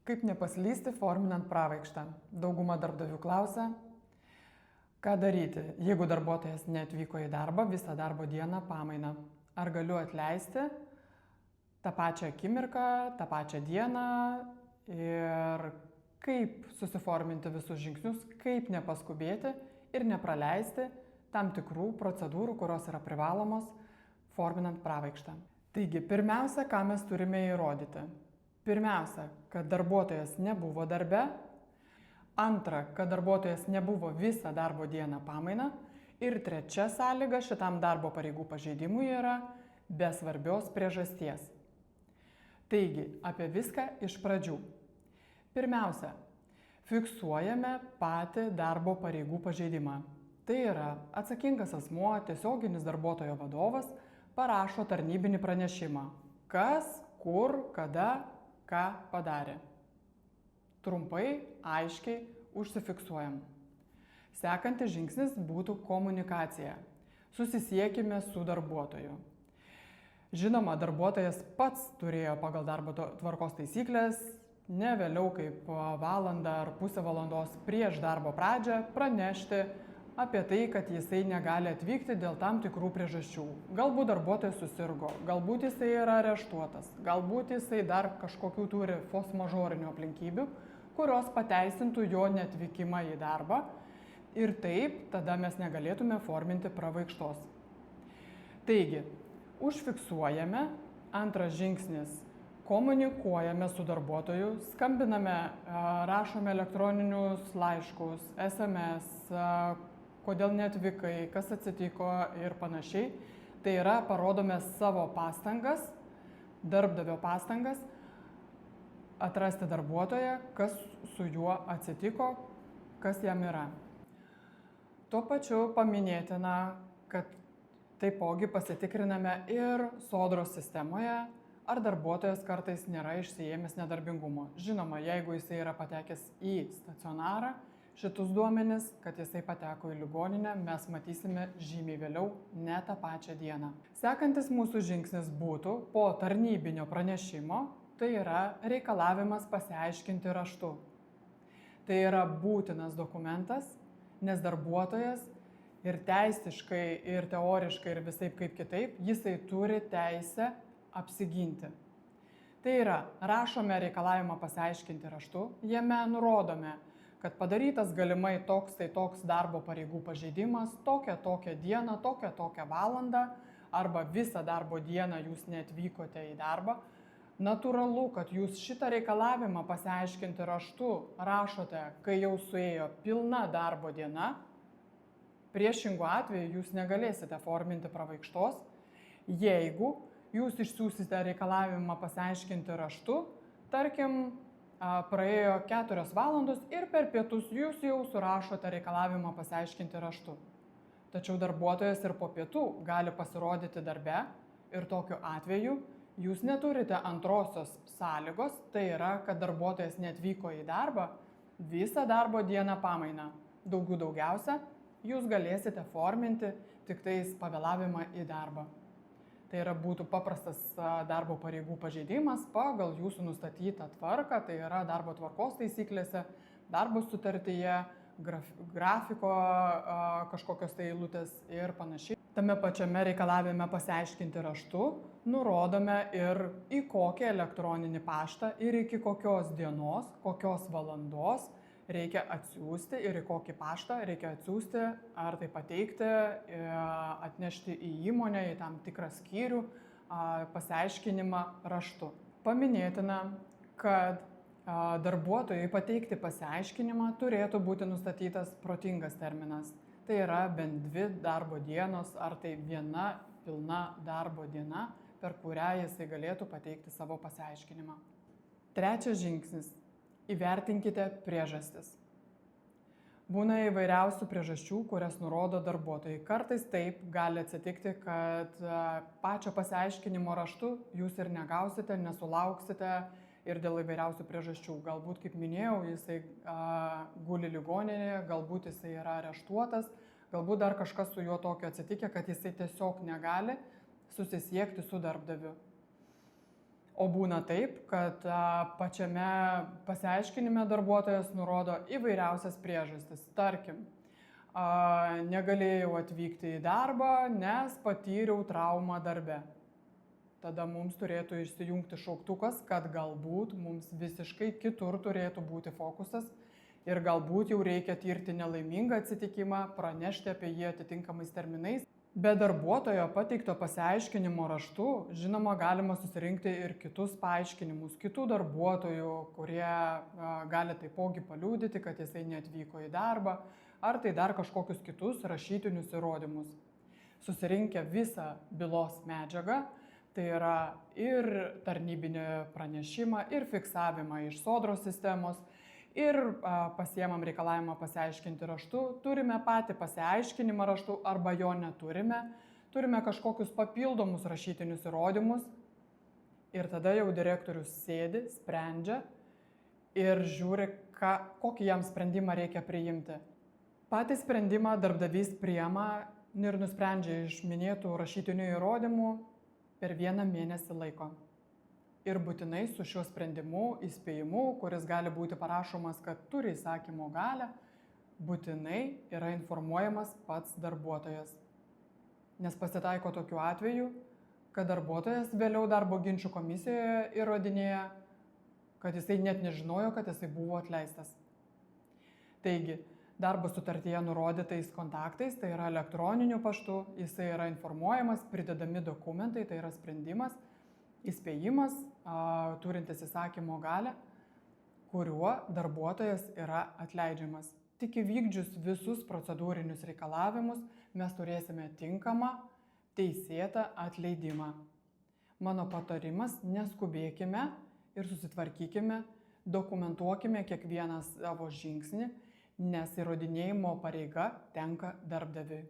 Kaip nepaslysti forminant pravaikštą? Dauguma darbdavių klausia, ką daryti, jeigu darbuotojas neatvyko į darbą visą darbo dieną pamainą. Ar galiu atleisti tą pačią akimirką, tą pačią dieną ir kaip susiforminti visus žingsnius, kaip nepaskubėti ir nepraleisti tam tikrų procedūrų, kurios yra privalomos forminant pravaikštą. Taigi, pirmiausia, ką mes turime įrodyti. Pirmiausia, kad darbuotojas nebuvo darbe. Antra, kad darbuotojas nebuvo visą darbo dieną pamainą. Ir trečia sąlyga šitam darbo pareigų pažeidimui yra be svarbios priežasties. Taigi, apie viską iš pradžių. Pirmiausia, fiksuojame patį darbo pareigų pažeidimą. Tai yra atsakingas asmuo, tiesioginis darbuotojo vadovas, parašo tarnybinį pranešimą. Kas, kur, kada, ką padarė. Trumpai, aiškiai užsifiksuojam. Sekantis žingsnis būtų komunikacija. Susisiekime su darbuotoju. Žinoma, darbuotojas pats turėjo pagal darbo tvarkos taisyklės ne vėliau kaip valandą ar pusę valandos prieš darbo pradžią pranešti apie tai, kad jisai negali atvykti dėl tam tikrų priežasčių. Galbūt darbuotojas susirgo, galbūt jisai yra areštuotas, galbūt jisai dar kažkokių turi force majeurinių aplinkybių, kurios pateisintų jo neatvykimą į darbą ir taip tada mes negalėtume forminti pravaikštos. Taigi, užfiksuojame, antras žingsnis, komunikuojame su darbuotoju, skambiname, rašome elektroninius laiškus, SMS, kodėl neatvykai, kas atsitiko ir panašiai. Tai yra, parodome savo pastangas, darbdavio pastangas, atrasti darbuotoją, kas su juo atsitiko, kas jam yra. Tuo pačiu paminėtina, kad taipogi pasitikriname ir Sodros sistemoje, ar darbuotojas kartais nėra išsiėmęs nedarbingumo. Žinoma, jeigu jisai yra patekęs į stacionarą, šitus duomenis, kad jisai pateko į ligoninę, mes matysime žymiai vėliau, ne tą pačią dieną. Sekantis mūsų žingsnis būtų po tarnybinio pranešimo, tai yra reikalavimas pasiaiškinti raštu. Tai yra būtinas dokumentas, nes darbuotojas ir teisiškai, ir teoriškai, ir visaip kaip kitaip, jisai turi teisę apsiginti. Tai yra, rašome reikalavimą pasiaiškinti raštu, jame nurodome, kad padarytas galimai toks darbo pareigų pažeidimas, tokią dieną, tokią valandą, arba visą darbo dieną jūs neatvykote į darbą. Natūralu, kad jūs šitą reikalavimą pasiaiškinti raštu rašote, kai jau suėjo pilna darbo diena. Priešingu atveju jūs negalėsite forminti pravaikštos, jeigu jūs išsiųsite reikalavimą pasiaiškinti raštu, tarkim, praėjo 4 valandos ir per pietus jūs jau surašote reikalavimą pasiaiškinti raštu. Tačiau darbuotojas ir po pietų gali pasirodyti darbe ir tokiu atveju jūs neturite antrosios sąlygos, tai yra, kad darbuotojas neatvyko į darbą visą darbo dieną pamainą. Daugiausia jūs galėsite forminti tik tais pavėlavimą į darbą. Tai yra būtų paprastas darbo pareigų pažeidimas pagal jūsų nustatytą tvarką, tai yra darbo tvarkos taisyklėse, darbo sutartyje, grafiko kažkokios tai eilutės ir panašiai. Tame pačiame reikalavime pasiaiškinti raštu nurodome ir į kokį elektroninį paštą ir iki kokios dienos, kokios valandos reikia atsiųsti ir į kokį paštą reikia atsiųsti, ar tai pateikti, atnešti į įmonę, į tam tikrą skyrių pasiaiškinimą raštu. Paminėtina, kad darbuotojui pateikti pasiaiškinimą turėtų būti nustatytas protingas terminas. Tai yra bent 2 darbo dienos, ar tai viena pilna darbo diena, per kurią jisai galėtų pateikti savo pasiaiškinimą. Trečias žingsnis. Įvertinkite priežastis. Būna įvairiausių priežasčių, kurias nurodo darbuotojai. Kartais taip gali atsitikti, kad pačio pasiaiškinimo raštu jūs ir negausite, nesulauksite ir dėl įvairiausių priežasčių. Galbūt, kaip minėjau, jisai guli ligoninėje, galbūt jisai yra areštuotas, galbūt dar kažkas su juo tokio atsitikė, kad jisai tiesiog negali susisiekti su darbdaviu. O būna taip, kad pačiame pasiaiškinime darbuotojas nurodo įvairiausias priežastis. Tarkim, negalėjau atvykti į darbą, nes patyriau traumą darbe. Tada mums turėtų išsijungti šauktukas, kad galbūt mums visiškai kitur turėtų būti fokusas ir galbūt jau reikia tirti nelaimingą atsitikimą, pranešti apie jį atitinkamais terminais. Be darbuotojo pateikto pasiaiškinimo raštu, žinoma, galima susirinkti ir kitus paaiškinimus, kitų darbuotojų, kurie gali taipogi paliudyti, kad jisai neatvyko į darbą, ar tai dar kažkokius kitus rašytinius įrodymus. Susirinkę visą bylos medžiagą, tai yra ir tarnybinį pranešimą, ir fiksavimą iš Sodros sistemos, ir pasiemam reikalavimą pasiaiškinti raštu, turime patį pasiaiškinimą raštu arba jo neturime, turime kažkokius papildomus rašytinius įrodymus ir tada jau direktorius sėdi, sprendžia ir žiūri, kokį jam sprendimą reikia priimti. Patį sprendimą darbdavys priima ir nusprendžia iš minėtų rašytinių įrodymų per 1 mėnesį laiko. Ir būtinai su šiuo sprendimu, įspėjimu, kuris gali būti parašomas, kad turi įsakymo galią, būtinai yra informuojamas pats darbuotojas. Nes pasitaiko tokiu atveju, kad darbuotojas vėliau darbo ginčų komisijoje įrodinėja, kad jisai net nežinojo, kad jisai buvo atleistas. Taigi, darbo sutartyje nurodytais kontaktais, tai yra elektroniniu paštu, jisai yra informuojamas, pridedami dokumentai, tai yra sprendimas, įspėjimas, turintis įsakymo galią, kuriuo darbuotojas yra atleidžiamas. Tik įvykdžius visus procedūrinius reikalavimus mes turėsime tinkamą, teisėtą atleidimą. Mano patarimas: neskubėkime ir susitvarkykime, dokumentuokime kiekvieną savo žingsnį, nes įrodinėjimo pareiga tenka darbdaviui.